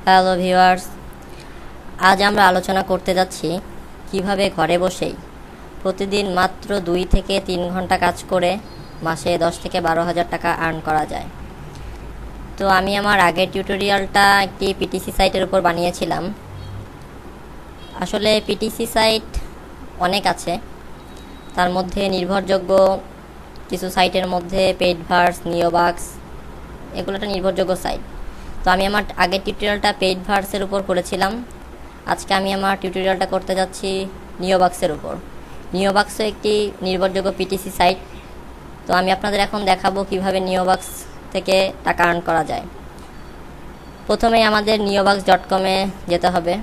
Hello viewers, আজ আমরা আলোচনা করতে যাচ্ছি কিভাবে ঘরে বসেই প্রতিদিন মাত্র 2 থেকে 3 ঘন্টা কাজ করে মাসে 10 থেকে 12,000 টাকা আর্ন করা যায়। তো আমি আমার আগের টিউটোরিয়ালটা একটি পিটিসি সাইটের উপর বানিয়েছিলাম। আসলে পিটিসি সাইট অনেক আছে, তার মধ্যে নির্ভরযোগ্য কিছু সাইটের মধ্যে পেইডভার্স, নিওবাক্স এগুলো একটা নির্ভরযোগ্য সাইট। তো আমি আমার আগের টিউটোরিয়ালটা পেইডভার্সের উপর করেছিলাম। আজকে আমি আমার টিউটোরিয়ালটা করতে যাচ্ছি নিওবাক্সের উপর। নিওবাক্সও একটি নির্ভরযোগ্য পিটিসি সাইট। তো আমি আপনাদের এখন দেখাবো কিভাবে নিওবাক্স থেকে টাকা আর্ন করা যায়। প্রথমেই আমাদের neobucks.com-এ যেতে হবে।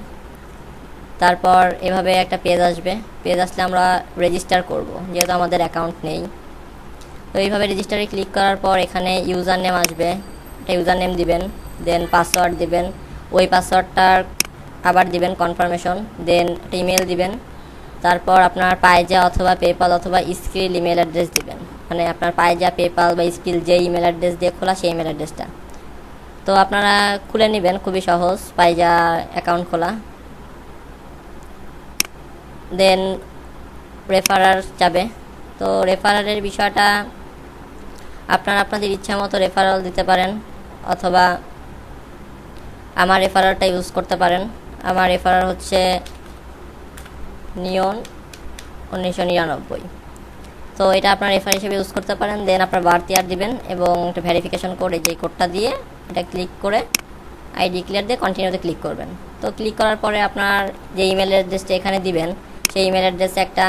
তারপর এভাবে একটা পেজ আসবে। পেজ আসলে আমরা রেজিস্টার করব, যেহেতু আমাদের অ্যাকাউন্ট নেই। তো এইভাবে রেজিস্টারে ক্লিক করার পর এখানে ইউজার নেম আসবে, একটা ইউজার নেম দিবেন, দেন পাসওয়ার্ড দিবেন, ওই পাসওয়ার্ডটার আবার দিবেন কনফার্মেশন, দেন একটা ইমেল দিবেন। তারপর আপনার পাইজা অথবা পেপাল অথবা স্কিল ইমেল অ্যাড্রেস দিবেন, মানে আপনার পাইজা, পেপাল বা স্কিল যে ইমেল অ্যাড্রেস দিয়ে খোলা সেই ইমেল অ্যাড্রেসটা। তো আপনারা খুলে নেবেন, খুবই সহজ পাইজা অ্যাকাউন্ট খোলা। দেন রেফারার যাবে। তো রেফারালের বিষয়টা আপনারা আপনাদের ইচ্ছা মতো রেফারাল দিতে পারেন, অথবা আমার রেফারালটা ইউজ করতে পারেন। আমার রেফারাল হচ্ছে নিয়ন 1999। তো এটা আপনার রেফার হিসেবে ইউজ করতে পারেন। দেন আপনার বার্থ ইয়ার দিবেন এবং একটা ভেরিফিকেশন কোড, এই যে কোডটা দিয়ে এটা ক্লিক করে আইডি ক্লিয়ার দিয়ে কন্টিনিউতে ক্লিক করবেন। তো ক্লিক করার পরে আপনার যে ইমেল অ্যাড্রেসটা এখানে দিবেন, সেই ইমেল অ্যাড্রেসে একটা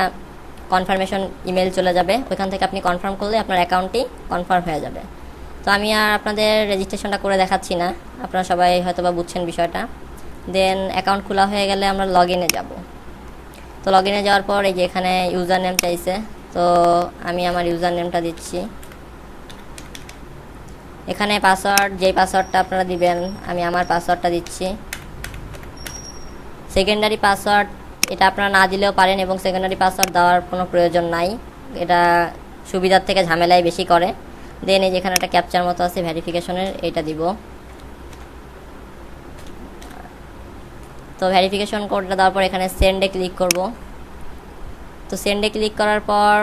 কনফার্মেশন ইমেল চলে যাবে। ওইখান থেকে আপনি কনফার্ম করলে আপনার অ্যাকাউন্টটি কনফার্ম হয়ে যাবে। তো আমি আর আপনাদের রেজিস্ট্রেশনটা করে দেখাচ্ছি না, আপনারা সবাই হয়তো বা বুঝছেন বিষয়টা। দেন অ্যাকাউন্ট খোলা হয়ে গেলে আমরা লগ ইনে যাব। তো লগ ইনে যাওয়ার পর এই যে এখানে ইউজার নেম চাইছে, তো আমি আমার ইউজার নেমটা দিচ্ছি। এখানে পাসওয়ার্ড, যেই পাসওয়ার্ডটা আপনারা দিবেন, আমি আমার পাসওয়ার্ডটা দিচ্ছি। সেকেন্ডারি পাসওয়ার্ড এটা আপনারা না দিলেও পারেন, এবং সেকেন্ডারি পাসওয়ার্ড দেওয়ার কোনো প্রয়োজন নাই, এটা সুবিধার থেকে ঝামেলাই বেশি করে। দেন এই যেখানে একটা ক্যাপচার মতো আছে ভেরিফিকেশনের, এইটা দিব। তো ভেরিফিকেশন কোডটা দেওয়ার পর এখানে সেন্ডে ক্লিক করব। তো সেন্ডে ক্লিক করার পর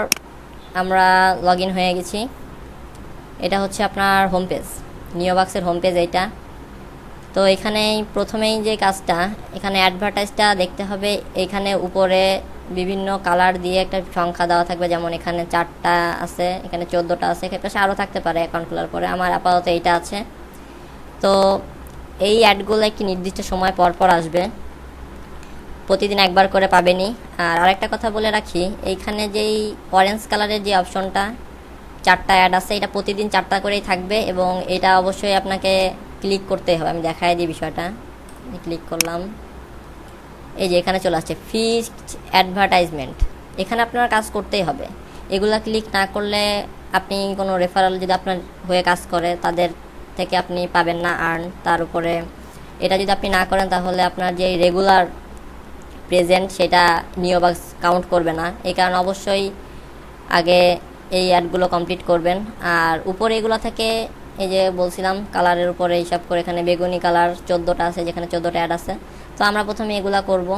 আমরা লগ ইন হয়ে গেছি। এটা হচ্ছে আপনার হোম পেজ, নিওবাক্সের হোম পেজ এইটা। তো এখানে প্রথমেই যে কাজটা, এখানে অ্যাডভার্টাইজটা দেখতে হবে। এখানে উপরে বিভিন্ন কালার দিয়ে একটা সংখ্যা দেওয়া থাকবে, যেমন এখানে 4টা আছে, এখানে 14টা আছে, এখানে আরও থাকতে পারে অ্যাকাউন্ট খোলার পরে। আমার আপাতত এইটা আছে। তো এই অ্যাডগুলো একটি নির্দিষ্ট সময় পর পর আসবে, প্রতিদিন একবার করে পাবেনই। আর আরেকটা কথা বলে রাখি, এইখানে যেই অরেঞ্জ কালারের যে অপশনটা 4টা অ্যাড আছে, এটা প্রতিদিন 4টা করেই থাকবে, এবং এটা অবশ্যই আপনাকে ক্লিক করতে হবে। আমি দেখাই দিই বিষয়টা। ক্লিক করলাম, এই যে এখানে চলে আসছে ফিক্সড অ্যাডভার্টাইজমেন্ট। এখানে আপনার কাজ করতেই হবে। এগুলা ক্লিক না করলে আপনি কোনো রেফারেল যদি আপনার হয়ে কাজ করে, তাদের থেকে আপনি পাবেন না আর্ন। তার উপরে এটা যদি আপনি না করেন, তাহলে আপনার যে রেগুলার প্রেজেন্ট সেটা নিওবাক্স কাউন্ট করবে না। এই কারণে অবশ্যই আগে এই অ্যাডগুলো কমপ্লিট করবেন। আর উপরে এগুলো থেকে এই যে বলছিলাম কালারের উপরে হিসাব করে, এখানে বেগুনি কালার 14টা আছে, যেখানে 14টা অ্যাড আছে। তো আমরা প্রথমে এগুলা করব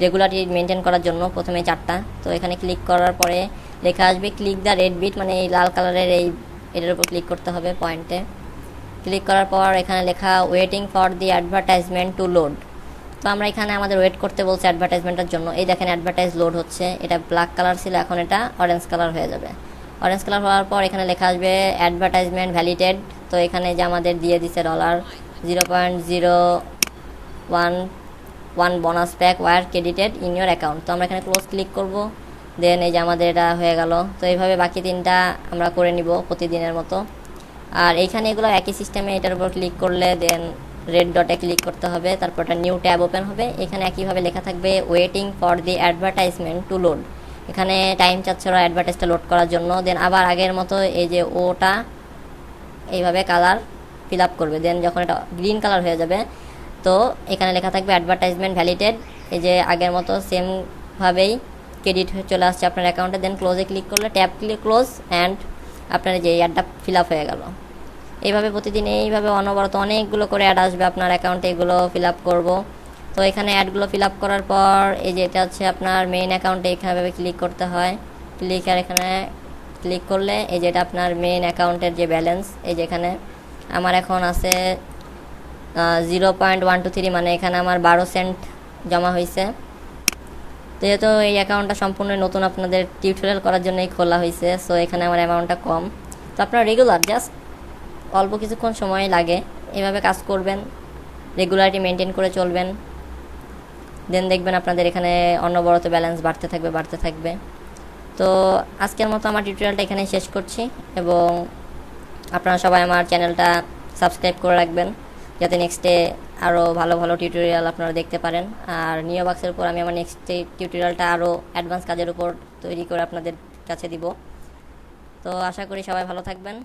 রেগুলারিটি মেনটেন করার জন্য, প্রথমে 4টা। তো এখানে ক্লিক করার পরে লেখা আসবে ক্লিক দ্য রেড বিট, মানে এই লাল কালারের এটার উপর ক্লিক করতে হবে পয়েন্টে। ক্লিক করার পর এখানে লেখা waiting for the advertisement to load. তো আমরা এখানে আমাদের ওয়েট করতে বলছি অ্যাডভার্টাইজমেন্টের জন্য। এই দেখেন অ্যাডভার্টাইজ লোড হচ্ছে। এটা ব্ল্যাক কালার ছিল, এখন এটা অরেঞ্জ কালার হয়ে যাবে। অরেঞ্জ কালার হওয়ার পর এখানে লেখা আসবে অ্যাডভার্টাইজমেন্ট ভ্যালিডেড। তো এখানে যে আমাদের দিয়ে দিচ্ছে $0.011 bonus pack were credited in your account. তো আমরা এখানে ক্লোজ ক্লিক করব। দেন এই যে আমাদের এটা হয়ে গেল। তো এইভাবে বাকি 3টা আমরা করে নিব প্রতিদিনের মতো। আর এইখানে এগুলো একই সিস্টেমে, এটার উপর ক্লিক করলে দেন রেড ডটে ক্লিক করতে হবে, তারপর একটা নিউ ট্যাব ওপেন হবে। এখানে একইভাবে লেখা থাকবে waiting for the advertisement to load. এখানে টাইম চাচ্ছে ওরা অ্যাডভার্টাইজটা লোড করার জন্য। দেন আবার আগের মতো এই যে ওটা এইভাবে কালার ফিল আপ করবে। দেন যখন এটা গ্রিন কালার হয়ে যাবে, তো এখানে লেখা থাকবে অ্যাডভার্টাইজমেন্ট ভ্যালিডেড। এই যে আগের মতো সেমভাবেই ক্রেডিট হয়ে চলে আসছে আপনার অ্যাকাউন্টে। দেন ক্লোজে ক্লিক করলে ট্যাব ক্লিক ক্লোজ, অ্যান্ড আপনার যে অ্যাডটা ফিল আপ হয়ে গেল। এইভাবে প্রতিদিন এইভাবে অনবরত অনেকগুলো করে অ্যাড আসবে আপনার অ্যাকাউন্টে, এগুলো ফিল আপ করবো। তো এখানে অ্যাডগুলো ফিল আপ করার পর এই যে এটা হচ্ছে আপনার মেইন অ্যাকাউন্টে, এখানে ক্লিক করতে হয়। ক্লিক আর এখানে ক্লিক করলে এই যে এটা আপনার মেইন অ্যাকাউন্টের যে ব্যালেন্স, এই যে এখানে আমার এখন আছে 0.123, মানে এখানে আমার 12 সেন্ট জমা হয়েছে। তো যেহেতু এই অ্যাকাউন্টটা সম্পূর্ণ নতুন, আপনাদের টিউটোরিয়াল করার জন্যই খোলা হয়েছে, সো এখানে আমার অ্যামাউন্টটা কম। তো আপনারা রেগুলার জাস্ট অল্প কিছুক্ষণ সময় লাগে এভাবে কাজ করবেন, রেগুলারিটি মেনটেন করে চলবেন, দেন দেখবেন আপনাদের এখানে অনবরত ব্যালেন্স বাড়তে থাকবে। তো আজকের মতো আমার টিউটোরিয়ালটা এখানেই শেষ করছি, এবং আপনারা সবাই আমার চ্যানেলটা সাবস্ক্রাইব করে রাখবেন যাতে নেক্সটে আরও ভালো ভালো টিউটোরিয়াল আপনারা দেখতে পারেন। আর নিওবাক্সের উপর আমি আমার নেক্সট টিউটোরিয়ালটা আরও অ্যাডভান্স কাজের উপর তৈরি করে আপনাদের কাছে দিব। তো আশা করি সবাই ভালো থাকবেন।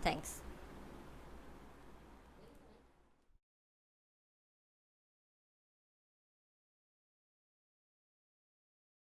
থ্যাংকস।